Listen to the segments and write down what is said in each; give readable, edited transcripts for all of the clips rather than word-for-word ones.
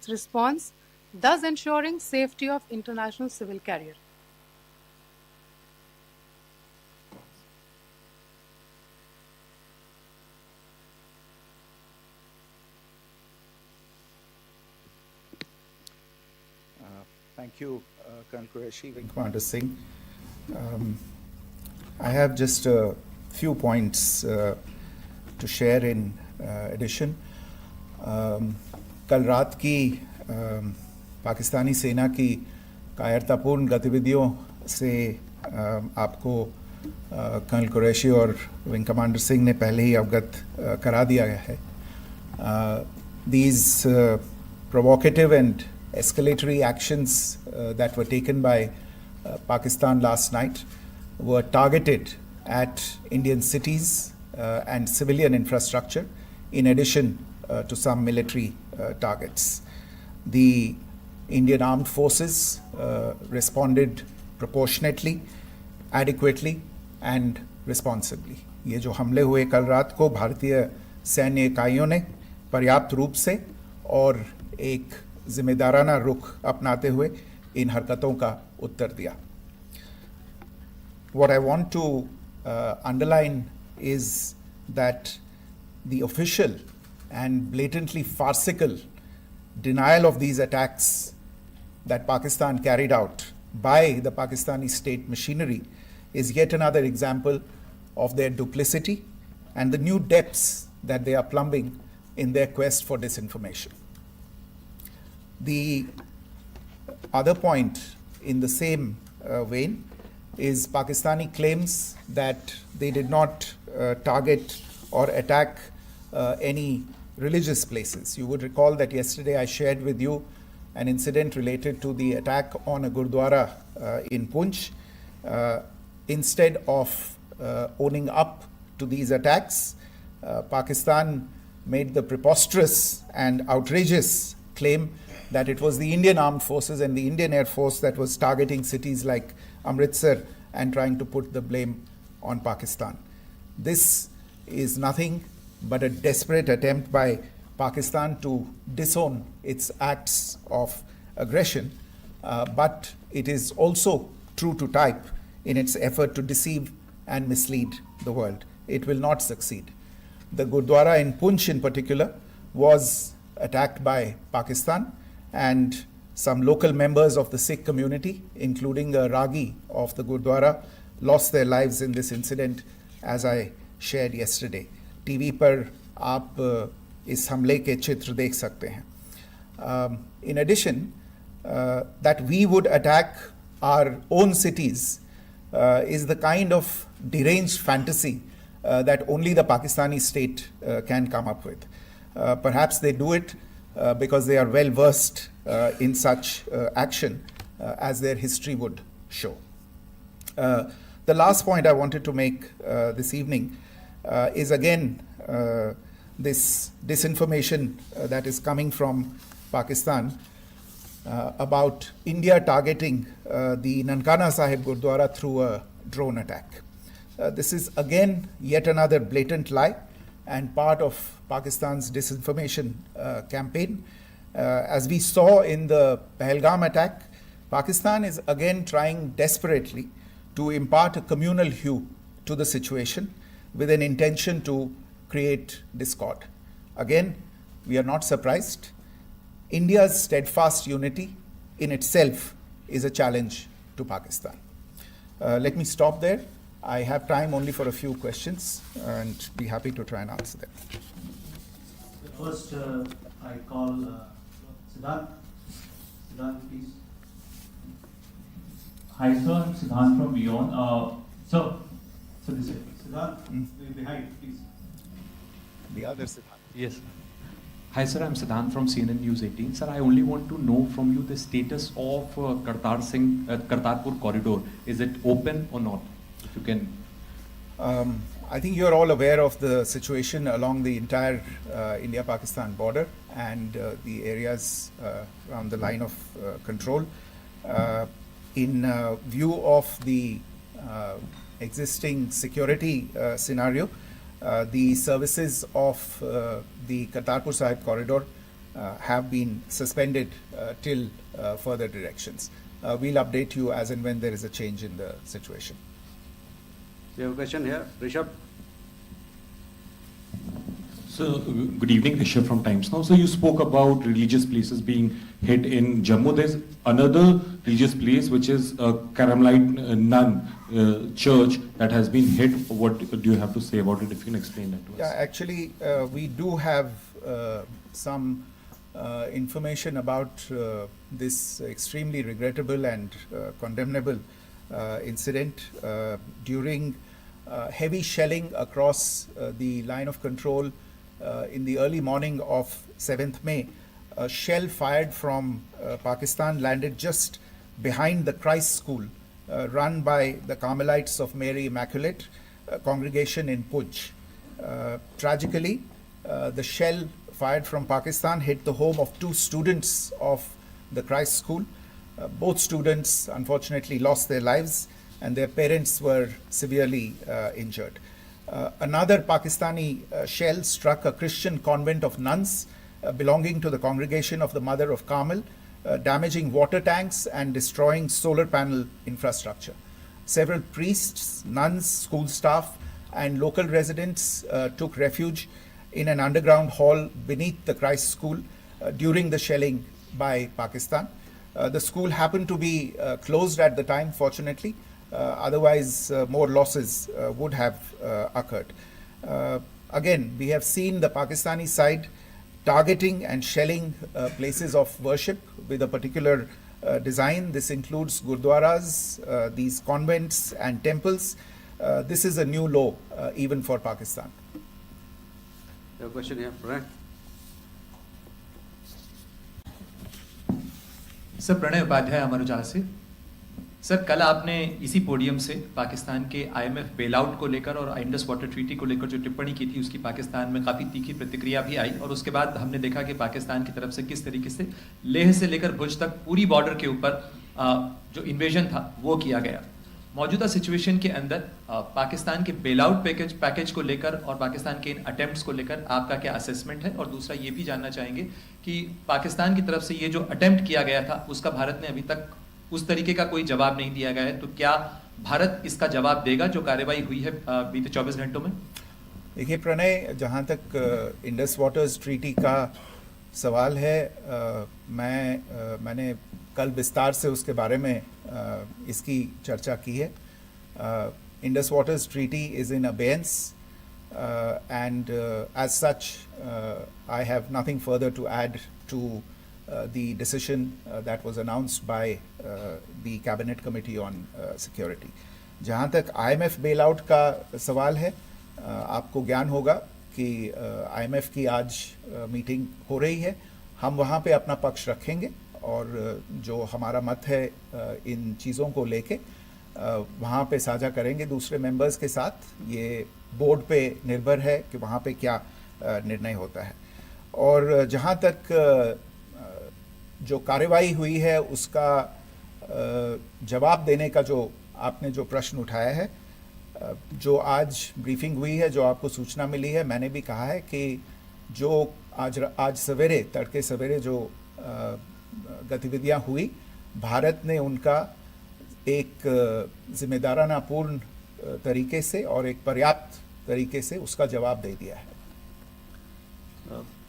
its response, thus ensuring safety of international civil carrier. Thank you, Colonel Qureshi, Wing Commander Singh. I have just a few points to share in addition. कल रात की पाकिस्तानी सेना की कायरतापूर्ण गतिविधियों से आपको कर्नल कुरैशी और विंग कमांडर सिंह ने पहले ही अवगत करा दिया गया है. These provocative and escalatory actions that were taken by Pakistan last night were targeted at Indian cities and civilian infrastructure, in addition to some military targets. The Indian armed forces responded proportionately, adequately and responsibly. ये जो हमले हुए कल रात को भारतीय सैन्य इकाइयों ने पर्याप्त रूप से और एक जिम्मेदाराना रुख अपनाते हुए इन हरकतों का उत्तर दिया. What I want to underline is that the official and blatantly farcical denial of these attacks that Pakistan carried out by the Pakistani state machinery is yet another example of their duplicity and the new depths that they are plumbing in their quest for disinformation. The other point in the same vein is Pakistani claims that they did not target or attack any religious places. You would recall that yesterday I shared with you an incident related to the attack on a Gurdwara in Punch. Instead of owning up to these attacks, Pakistan made the preposterous and outrageous claim that it was the Indian Armed Forces and the Indian Air Force that was targeting cities like Amritsar and trying to put the blame on Pakistan. This is nothing but a desperate attempt by Pakistan to disown its acts of aggression, but it is also true to type in its effort to deceive and mislead the world. It will not succeed. The Gurdwara in Punch in particular was attacked by Pakistan, and some local members of the Sikh community, including a Ragi of the Gurdwara, lost their lives in this incident, as I shared yesterday. TV पर आप इस हमले के चित्र देख सकते हैं. In addition, that we would attack our own cities is the kind of deranged fantasy that only the Pakistani state can come up with. Perhaps they do it because they are well versed in such action, as their history would show. The last point I wanted to make this evening is again this disinformation that is coming from Pakistan about India targeting the Nankana Sahib Gurdwara through a drone attack. This is again yet another blatant lie and part of Pakistan's disinformation campaign. As we saw in the Pahalgam attack, Pakistan is again trying desperately to impart a communal hue to the situation with an intention to create discord. Again, we are not surprised. India's steadfast unity in itself is a challenge to Pakistan. Let me stop there. I have time only for a few questions and be happy to try and answer them. First, I call Siddharth. Siddharth, please. Hi, sir. I'm Siddharth from WION. So this is Siddharth, behind, please. The other Siddharth. yes. Hi, sir. I'm Siddharth from CNN News 18. Sir, I only want to know from you the status of Kartarpur corridor. Is it open or not? If you can. I think you're all aware of the situation along the entire India-Pakistan border and the areas around the line of control. In view of the existing security scenario, the services of the Kartarpur Sahib corridor have been suspended till further directions. We'll update you as and when there is a change in the situation. We have a question here. Rishabh. So, good evening, Rishabh from Times Now. So, you spoke about religious places being hit in Jammu. There's another religious place which is a Carmelite nun church that has been hit. What do you have to say about it? If you can explain that to us. Yeah, actually, we do have some information about this extremely regrettable and condemnable incident during heavy shelling across the line of control in the early morning of 7th May. A shell fired from Pakistan landed just behind the Christ School run by the Carmelites of Mary Immaculate congregation in Puj. Tragically, the shell fired from Pakistan hit the home of 2 students of the Christ School. Both students unfortunately lost their lives and their parents were severely injured. Another Pakistani shell struck a Christian convent of nuns belonging to the congregation of the Mother of Carmel, damaging water tanks and destroying solar panel infrastructure. Several priests, nuns, school staff, and local residents took refuge in an underground hall beneath the Christ School during the shelling by Pakistan. The school happened to be closed at the time, fortunately. Otherwise, more losses would have occurred. Again, we have seen the Pakistani side targeting and shelling places of worship with a particular design. This includes gurdwaras, these convents and temples. This is a new low even for Pakistan. We have a question here. Right. Sir Pranay Upadhyay Amar Ujala से। Sir कल आपने इसी podium से पाकिस्तान के IMF bail out को लेकर और Indus water treaty को लेकर जो टिप्पणी की थी उसकी पाकिस्तान में काफ़ी तीखी प्रतिक्रिया भी आई और उसके बाद हमने देखा कि पाकिस्तान की तरफ से किस तरीके से लेह से लेकर भुज तक पूरी बॉर्डर के ऊपर जो इन्वेजन था वो किया गया। मौजूदा सिचुएशन के अंदर पाकिस्तान के बेल आउट पैकेज को लेकर और पाकिस्तान के इन अटेम्प्ट्स को लेकर आपका क्या असेसमेंट है? और दूसरा ये भी जानना चाहेंगे कि पाकिस्तान की तरफ से ये जो अटेम्प्ट किया गया था उसका भारत ने अभी तक उस तरीके का कोई जवाब नहीं दिया गया है, तो क्या भारत इसका जवाब देगा जो कार्रवाई हुई है बीते 24 घंटों में? देखिए प्रणय, जहाँ तक इंडस वाटर्स ट्रीटी का सवाल है, मैंने कल विस्तार से उसके बारे में इसकी चर्चा की है. Indus waters treaty is in abeyance and as such I have nothing further to add to the decision that was announced by the Cabinet Committee on Security. जहाँ तक IMF bailout का सवाल है, आपको ज्ञान होगा कि IMF की आज मीटिंग हो रही है. हम वहाँ पे अपना पक्ष रखेंगे और जो हमारा मत है इन चीज़ों को लेके वहाँ पे साझा करेंगे दूसरे मेंबर्स के साथ. ये बोर्ड पे निर्भर है कि वहाँ पे क्या निर्णय होता है. और जहाँ तक जो कार्रवाई हुई है उसका जवाब देने का जो आपने जो प्रश्न उठाया है, जो आज ब्रीफिंग हुई है, जो आपको सूचना मिली है, मैंने भी कहा है कि जो आज सवेरे तड़के सवेरे जो गतिविधियां हुई, भारत ने उनका एक जिम्मेदाराना पूर्ण तरीके से और एक पर्याप्त तरीके से उसका जवाब दे दिया है.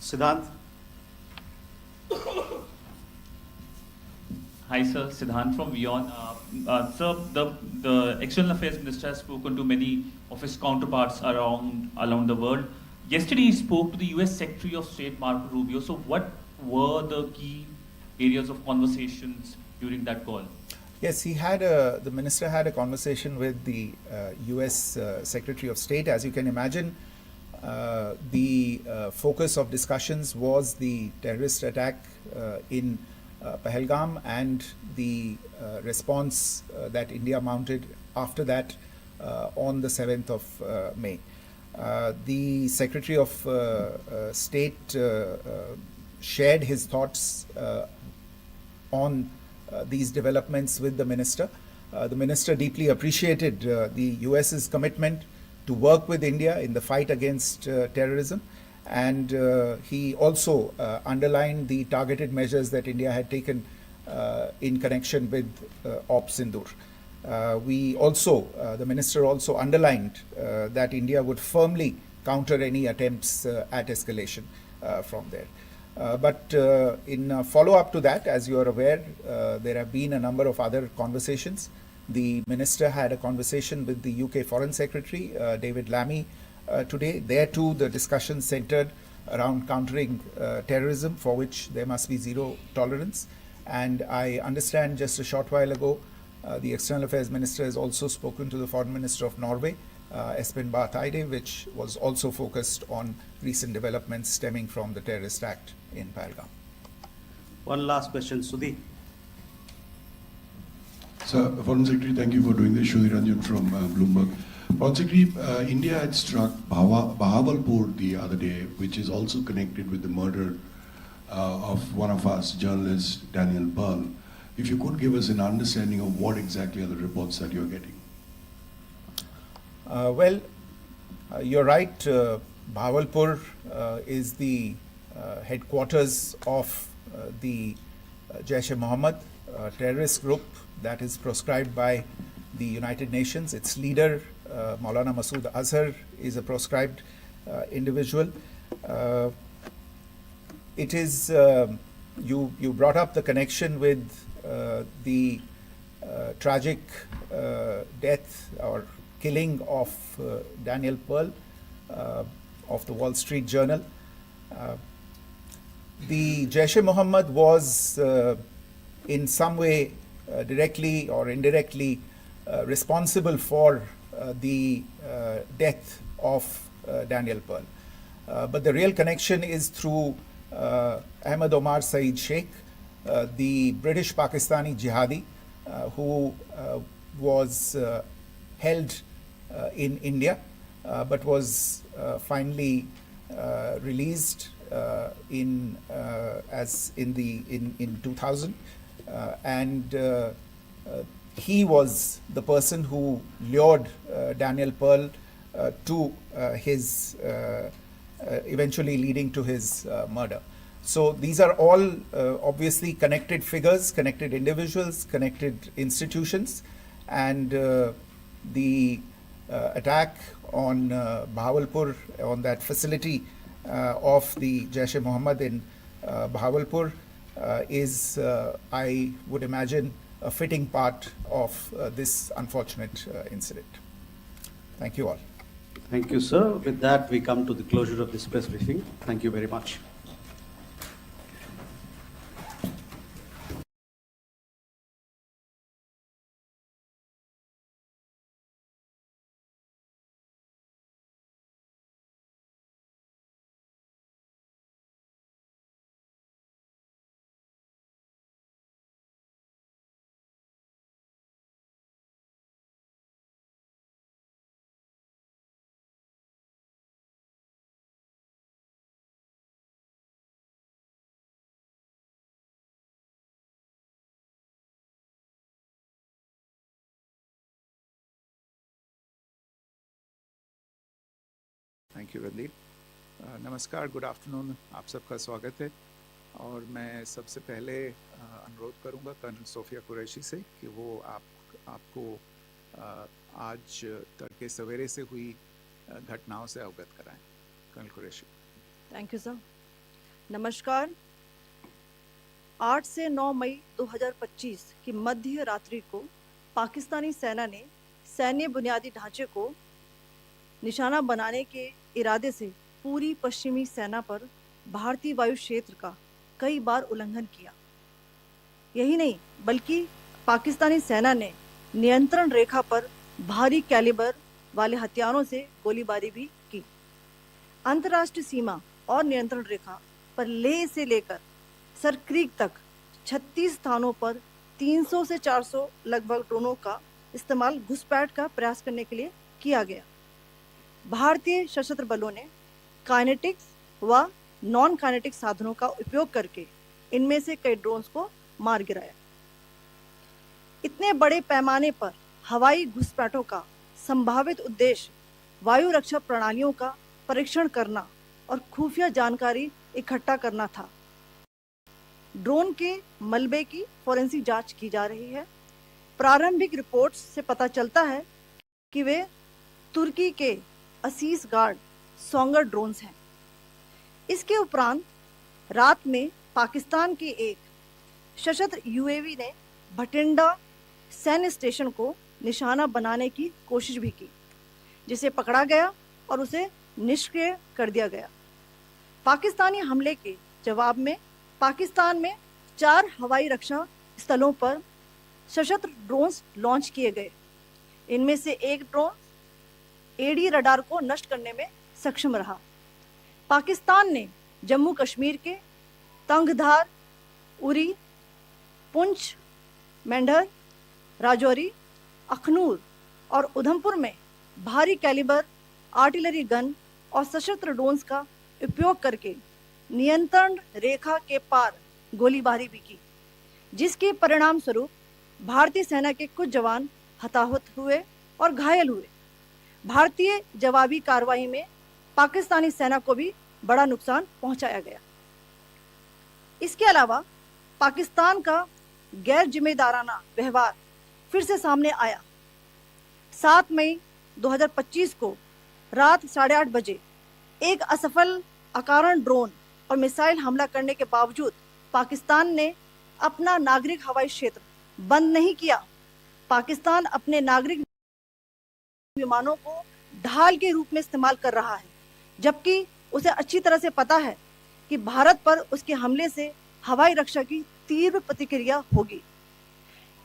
सिद्धांत. Hi sir, Siddhant from WION. Sir, the External Affairs Minister has spoken to many of his counterparts around the world. Yesterday he spoke to the US Secretary of State Marco Rubio. So what were the key areas of conversations during that call? Yes, the minister had a conversation with the US Secretary of State. As you can imagine, the focus of discussions was the terrorist attack in Pahalgam and the response that India mounted after that on the 7th of May. The Secretary of State shared his thoughts on these developments with the minister. The minister deeply appreciated the US's commitment to work with India in the fight against terrorism And he also underlined the targeted measures that India had taken in connection with Operation Sindoor. The minister also underlined that India would firmly counter any attempts at escalation from there. But in follow-up to that, as you are aware, there have been a number of other conversations. The minister had a conversation with the UK Foreign Secretary, David Lammy, today. There too, the discussion centered around countering terrorism, for which there must be zero tolerance. And I understand just a short while ago, the External Affairs Minister has also spoken to the Foreign Minister of Norway, Espen Barth Eide, which was also focused on recent developments stemming from the terrorist act in Pahalgam. One last question, Sudhi. Sir, Foreign Secretary, thank you for doing this. Sudhi Ranjan from Bloomberg. Foreign Secretary, India had struck Bahawalpur the other day, which is also connected with the murder of one of us, journalist Daniel Pearl. If you could give us an understanding of what exactly are the reports that you're getting. You're right. Bahawalpur is the headquarters of the Jaish-e-Mohammed terrorist group that is proscribed by the United Nations. Its leader, Maulana Masood Azhar, is a proscribed individual. It is, you brought up the connection with the tragic death or killing of Daniel Pearl of the Wall Street Journal. The Jaish-e-Mohammed was in some way directly or indirectly responsible for the death of Daniel Pearl. But the real connection is through Ahmed Omar Saeed Sheikh, the British Pakistani jihadi who was held in India but was finally released in 2000, and he was the person who lured Daniel Pearl to his eventually leading to his murder. So these are all obviously connected figures, connected individuals, connected institutions, and the attack on Bahawalpur, on that facility of the Jaish-e-Mohammed in Bahawalpur is, I would imagine, a fitting part of this unfortunate incident. Thank you all. Thank you, sir. With that, we come to the closure of this press briefing. Thank you very much. Thank you Randeep. नमस्कार, good afternoon, आप सबका स्वागत है. और मैं सबसे पहले अनुरोध करूंगा कर्नल सोफिया कुरैशी से कि वो आपको आज तड़के सवेरे से हुई घटनाओं से अवगत कराएं. Colonel Qureshi. Thank you sir. नमस्कार. 8 से 9 मई 2025 की मध्य रात्रि को पाकिस्तानी सेना ने सैन्य बुनियादी ढांचे को निशाना बनाने के इरादे से पूरी पश्चिमी सेना पर भारतीय वायु क्षेत्र का कई बार उल्लंघन किया. यही नहीं, बल्कि पाकिस्तानी सेना ने नियंत्रण रेखा पर भारी कैलिबर वाले हथियारों से गोलीबारी भी की. अंतर्राष्ट्रीय सीमा और नियंत्रण रेखा पर लेह से लेकर सर क्रीक तक 36 स्थानों पर 300 से 400 लगभग ड्रोनों का इस्तेमाल घुसपैठ का प्रयास करने के लिए किया गया. भारतीय सशस्त्र बलों ने काइनेटिक्स व नॉन काइनेटिक साधनों का उपयोग करके इनमें से कई ड्रोन्स को मार गिराया. इतने बड़े पैमाने पर हवाई घुसपैठों का संभावित उद्देश्य वायु रक्षा प्रणालियों का परीक्षण करना और खुफिया जानकारी इकट्ठा करना था। ड्रोन के मलबे की फोरेंसिक जांच की जा रही है। प्रारंभिक रिपोर्ट्स से पता चलता है कि वे तुर्की के असीस गार्ड सोंगर ड्रोन्स हैं। इसके उपरांत रात में पाकिस्तान के एक सशस्त्र यूएवी ने भटिंडा सैन्य स्टेशन को निशाना बनाने की कोशिश भी की, जिसे पकड़ा गया और उसे निष्क्रिय कर दिया गया। पाकिस्तानी हमले के जवाब में पाकिस्तान में 4 हवाई रक्षा स्थलों पर सशस्त्र ड्रोन्स लॉन्च किए गए। इनमें से एक ड्रोन एडी रडार को नष्ट करने में सक्षम रहा। पाकिस्तान ने जम्मू कश्मीर के तंगधार, उरी, पुंछ, मेंढर, राजौरी, अखनूर और उधमपुर में भारी कैलिबर आर्टिलरी गन और सशस्त्र ड्रोन्स का उपयोग करके नियंत्रण रेखा के पार गोलीबारी भी की, जिसके परिणाम स्वरूप भारतीय सेना के कुछ जवान हताहत हुए और घायल हुए। भारतीय जवाबी कार्रवाई में पाकिस्तानी सेना को भी बड़ा नुकसान पहुंचाया गया। इसके अलावा पाकिस्तान का गैर जिम्मेदाराना व्यवहार फिर से सामने आया। 7 मई 2025 को रात 8:30 बजे एक असफल अकारण ड्रोन और मिसाइल हमला करने के बावजूद पाकिस्तान ने अपना नागरिक हवाई क्षेत्र बंद नहीं किया। पाकिस्तान अपने नागरिक विमानों को ढाल के रूप में इस्तेमाल कर रहा है, जबकि उसे अच्छी तरह से पता है कि भारत पर उसके हमले से हवाई रक्षा की तीव्र प्रतिक्रिया होगी।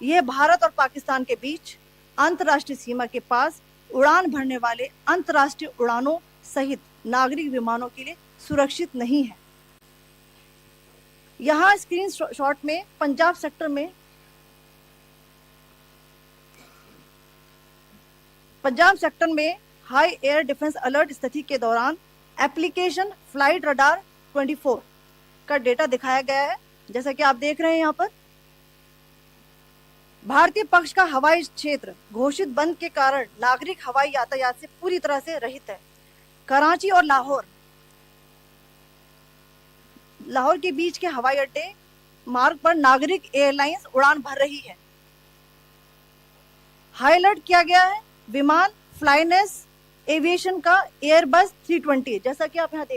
यह भारत और पाकिस्तान के बीच अंतर्राष्ट्रीय सीमा के पास उड़ान भरने वाले अंतर्राष्ट्रीय उड़ानों सहित नागरिक विमानों के लिए सुरक्षित नहीं है। यहाँ स्क्रीन शॉट में पंजाब सेक्टर में हाई एयर डिफेंस अलर्ट स्थिति के दौरान एप्लीकेशन फ्लाइट रडार 24 का डेटा दिखाया गया है। जैसा कि आप देख रहे हैं, यहाँ पर भारतीय पक्ष का हवाई क्षेत्र घोषित बंद के कारण नागरिक हवाई यातायात से पूरी तरह से रहित है। कराची और लाहौर के बीच के हवाई अड्डे मार्ग पर नागरिक एयरलाइंस उड़ान भर रही है। हाई अलर्ट किया गया है विमान फ्लाइनेस एविएशन का एयरबस 320, जैसा कि आप यहाँ देख